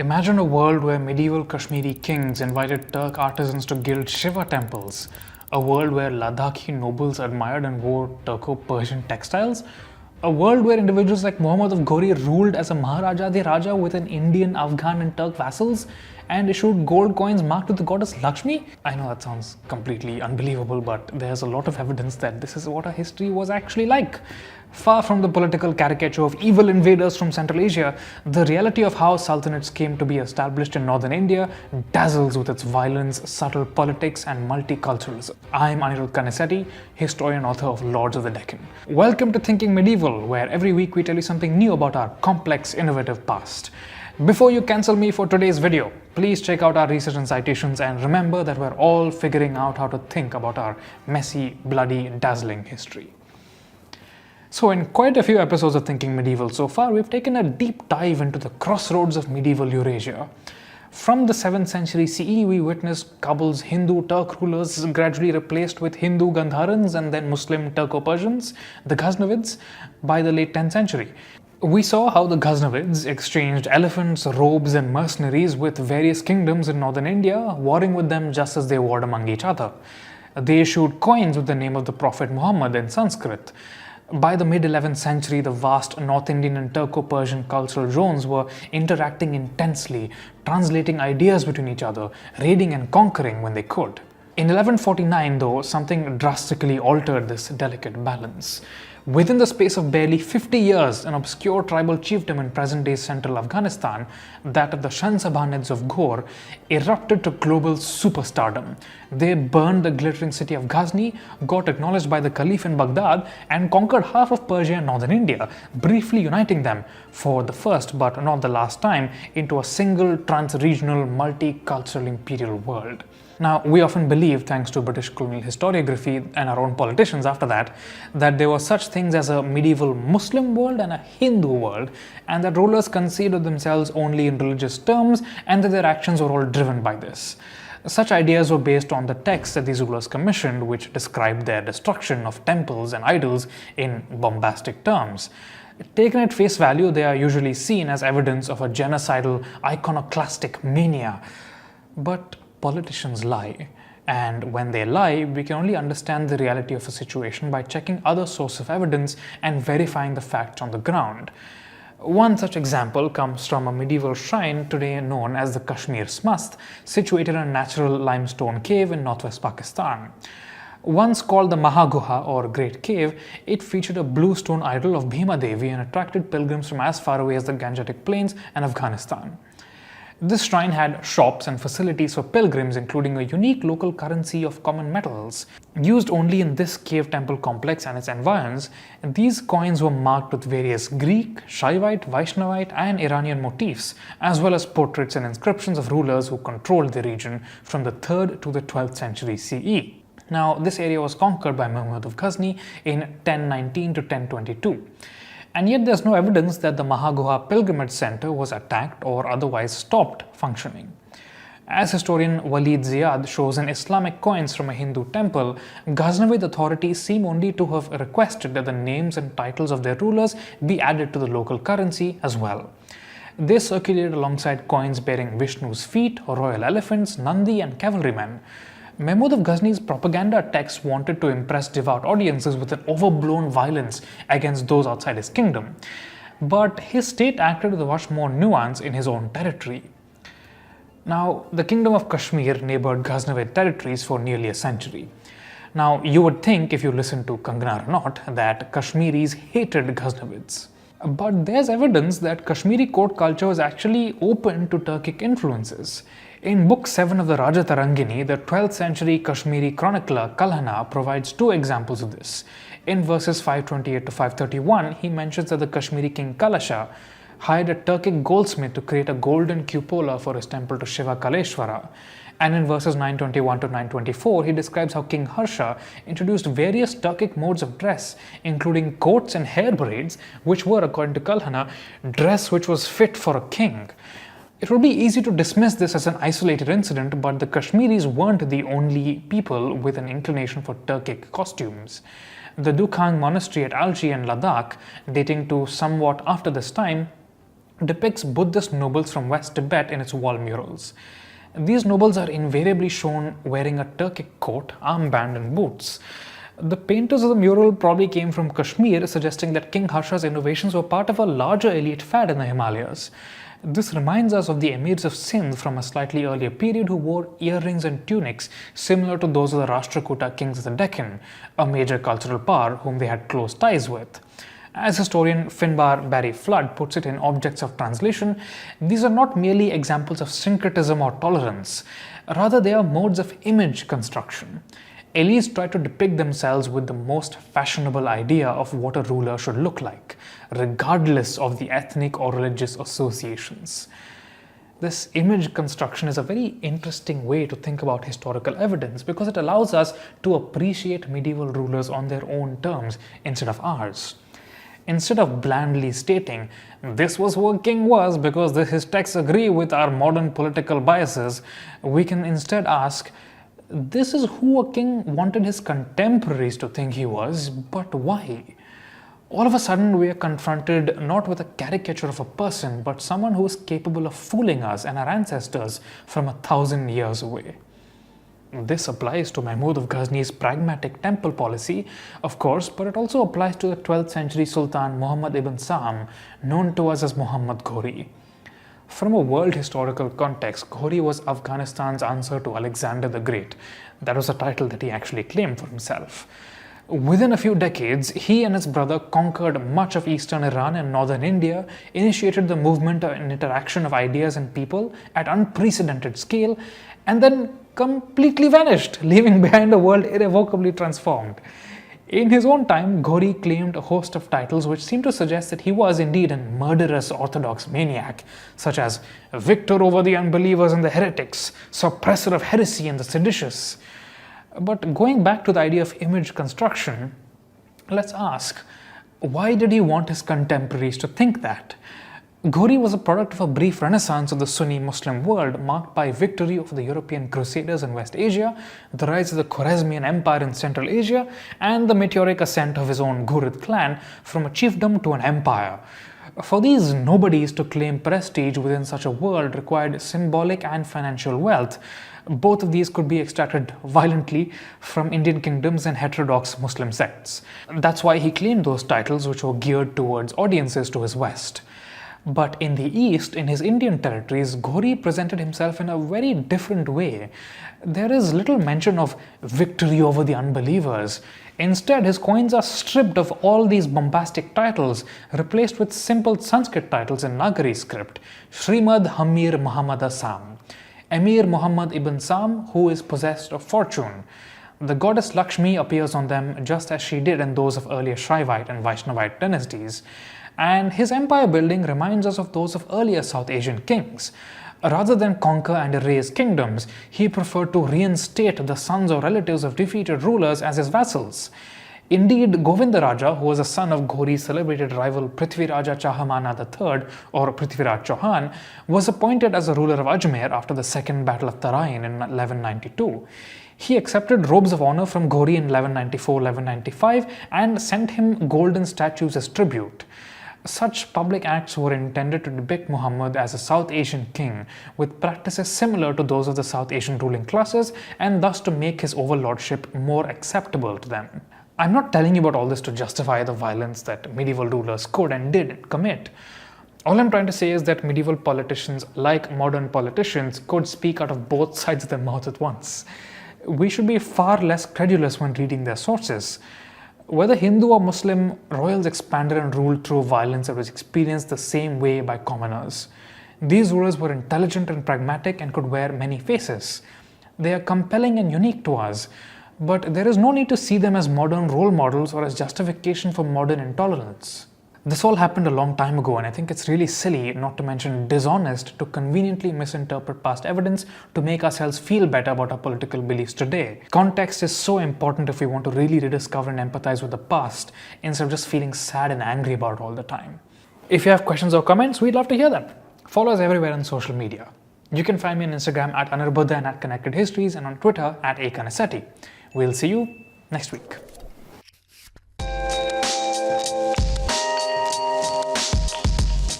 Imagine a world where medieval Kashmiri kings invited Turk artisans to gild Shiva temples. A world where Ladakhi nobles admired and wore Turco-Persian textiles. A world where individuals like Muhammad Ghori ruled as a Maharaja de Raja with an Indian, Afghan and Turk vassals and issued gold coins marked with the goddess Lakshmi. I know that sounds completely unbelievable, but there's a lot of evidence that this is what our history was actually like. Far from the political caricature of evil invaders from Central Asia, the reality of how Sultanates came to be established in northern India dazzles with its violence, subtle politics and multiculturalism. I'm Anirudh Kanisetti, historian author of Lords of the Deccan. Welcome to Thinking Medieval, where every week we tell you something new about our complex, innovative past. Before you cancel me for today's video, please check out our research and citations and remember that we're all figuring out how to think about our messy, bloody, dazzling history. So in quite a few episodes of Thinking Medieval so far, we've taken a deep dive into the crossroads of medieval Eurasia. From the 7th century CE, we witnessed Kabul's Hindu-Turk rulers gradually replaced with Hindu Gandharans and then Muslim Turco-Persians, the Ghaznavids, by the late 10th century. We saw how the Ghaznavids exchanged elephants, robes and mercenaries with various kingdoms in northern India, warring with them just as they warred among each other. They issued coins with the name of the Prophet Muhammad in Sanskrit. By the mid-11th century, the vast North Indian and Turco-Persian cultural zones were interacting intensely, translating ideas between each other, raiding and conquering when they could. In 1149, though, something drastically altered this delicate balance. Within the space of barely 50 years, an obscure tribal chiefdom in present-day central Afghanistan, that of the Shansabanids of Ghor, erupted to global superstardom. They burned the glittering city of Ghazni, got acknowledged by the Caliph in Baghdad, and conquered half of Persia and northern India, briefly uniting them, for the first but not the last time, into a single trans-regional, multicultural imperial world. Now, we often believe, thanks to British colonial historiography and our own politicians after that there were such things as a medieval Muslim world and a Hindu world, and that rulers conceived of themselves only in religious terms and that their actions were all driven by this. Such ideas were based on the texts that these rulers commissioned, which described their destruction of temples and idols in bombastic terms. Taken at face value, they are usually seen as evidence of a genocidal, iconoclastic mania. But politicians lie, and when they lie, we can only understand the reality of a situation by checking other sources of evidence and verifying the facts on the ground. One such example comes from a medieval shrine today known as the Kashmir Smast, situated in a natural limestone cave in northwest Pakistan. Once called the Mahaguha or Great Cave, it featured a blue stone idol of Bhima Devi and attracted pilgrims from as far away as the Gangetic Plains and Afghanistan. This shrine had shops and facilities for pilgrims, including a unique local currency of common metals. Used only in this cave temple complex and its environs, these coins were marked with various Greek, Shaivite, Vaishnavite and Iranian motifs, as well as portraits and inscriptions of rulers who controlled the region from the 3rd to the 12th century CE. Now, this area was conquered by Muhammad of Ghazni in 1019 to 1022. And yet there's no evidence that the Mahaguha pilgrimage center was attacked or otherwise stopped functioning. As historian Walid Ziyad shows in Islamic coins from a Hindu temple, Ghaznavid authorities seem only to have requested that the names and titles of their rulers be added to the local currency as well. They circulated alongside coins bearing Vishnu's feet, royal elephants, Nandi and cavalrymen. Mahmud of Ghazni's propaganda texts wanted to impress devout audiences with an overblown violence against those outside his kingdom. But his state acted with much more nuance in his own territory. Now, the kingdom of Kashmir neighbored Ghaznavid territories for nearly a century. Now, you would think, if you listen to Kangana Ranaut, that Kashmiris hated Ghaznavids. But there's evidence that Kashmiri court culture was actually open to Turkic influences. In Book 7 of the Rajatarangini, the 12th century Kashmiri chronicler Kalhana provides two examples of this. In verses 528 to 531, he mentions that the Kashmiri king Kalasha hired a Turkic goldsmith to create a golden cupola for his temple to Shiva Kaleshwara. And in verses 921 to 924, he describes how King Harsha introduced various Turkic modes of dress, including coats and hair braids, which were, according to Kalhana, dress which was fit for a king. It would be easy to dismiss this as an isolated incident, but the Kashmiris weren't the only people with an inclination for Turkic costumes. The Dukhang monastery at Alchi and Ladakh, dating to somewhat after this time, depicts Buddhist nobles from West Tibet in its wall murals. These nobles are invariably shown wearing a Turkic coat, armband, and boots. The painters of the mural probably came from Kashmir, suggesting that King Harsha's innovations were part of a larger elite fad in the Himalayas. This reminds us of the emirs of Sindh from a slightly earlier period who wore earrings and tunics similar to those of the Rashtrakuta kings of the Deccan, a major cultural power whom they had close ties with. As historian Finbarr B puts it in Objects of Translation, these are not merely examples of syncretism or tolerance, rather they are modes of image construction. Elites try to depict themselves with the most fashionable idea of what a ruler should look like, regardless of the ethnic or religious associations. This image construction is a very interesting way to think about historical evidence because it allows us to appreciate medieval rulers on their own terms instead of ours. Instead of blandly stating, this was who a king was because his texts agree with our modern political biases, we can instead ask, this is who a king wanted his contemporaries to think he was, but why? All of a sudden, we are confronted not with a caricature of a person, but someone who is capable of fooling us and our ancestors from 1,000 years away. This applies to Mahmud of Ghazni's pragmatic temple policy, of course, but it also applies to the 12th century Sultan Muhammad ibn Sam, known to us as Muhammad Ghori. From a world historical context, Ghori was Afghanistan's answer to Alexander the Great. That was a title that he actually claimed for himself. Within a few decades, he and his brother conquered much of eastern Iran and northern India, initiated the movement and interaction of ideas and people at unprecedented scale, and then completely vanished, leaving behind a world irrevocably transformed. In his own time, Ghori claimed a host of titles which seem to suggest that he was indeed a murderous Orthodox maniac, such as victor over the unbelievers and the heretics, suppressor of heresy and the seditious. But going back to the idea of image construction, let's ask, why did he want his contemporaries to think that? Ghori was a product of a brief renaissance of the Sunni Muslim world marked by victory over the European Crusaders in West Asia, the rise of the Khwarezmian Empire in Central Asia, and the meteoric ascent of his own Ghurid clan from a chiefdom to an empire. For these nobodies to claim prestige within such a world required symbolic and financial wealth. Both of these could be extracted violently from Indian kingdoms and heterodox Muslim sects. That's why he claimed those titles which were geared towards audiences to his west. But in the east, in his Indian territories, Ghori presented himself in a very different way. There is little mention of victory over the unbelievers. Instead, his coins are stripped of all these bombastic titles, replaced with simple Sanskrit titles in Nagari script. Srimad Muhammad Sam. Emir Muhammad ibn Sam, who is possessed of fortune. The goddess Lakshmi appears on them just as she did in those of earlier Shaivite and Vaishnavite dynasties. And his empire building reminds us of those of earlier South Asian kings. Rather than conquer and erase kingdoms, he preferred to reinstate the sons or relatives of defeated rulers as his vassals. Indeed, Govinda Raja, who was a son of Ghori's celebrated rival Prithviraja Chahamana III or Prithviraj Chauhan, was appointed as a ruler of Ajmer after the Second Battle of Tarain in 1192. He accepted robes of honor from Ghori in 1194-1195 and sent him golden statues as tribute. Such public acts were intended to depict Muhammad as a South Asian king, with practices similar to those of the South Asian ruling classes, and thus to make his overlordship more acceptable to them. I'm not telling you about all this to justify the violence that medieval rulers could and did commit. All I'm trying to say is that medieval politicians, like modern politicians, could speak out of both sides of their mouth at once. We should be far less credulous when reading their sources. Whether Hindu or Muslim, royals expanded and ruled through violence that was experienced the same way by commoners. These rulers were intelligent and pragmatic and could wear many faces. They are compelling and unique to us, but there is no need to see them as modern role models or as justification for modern intolerance. This all happened a long time ago, and I think it's really silly, not to mention dishonest, to conveniently misinterpret past evidence to make ourselves feel better about our political beliefs today. Context is so important if we want to really rediscover and empathize with the past, instead of just feeling sad and angry about it all the time. If you have questions or comments, we'd love to hear them. Follow us everywhere on social media. You can find me on Instagram at Anirudh and at Connected Histories, and on Twitter at Kanisetti. We'll see you next week.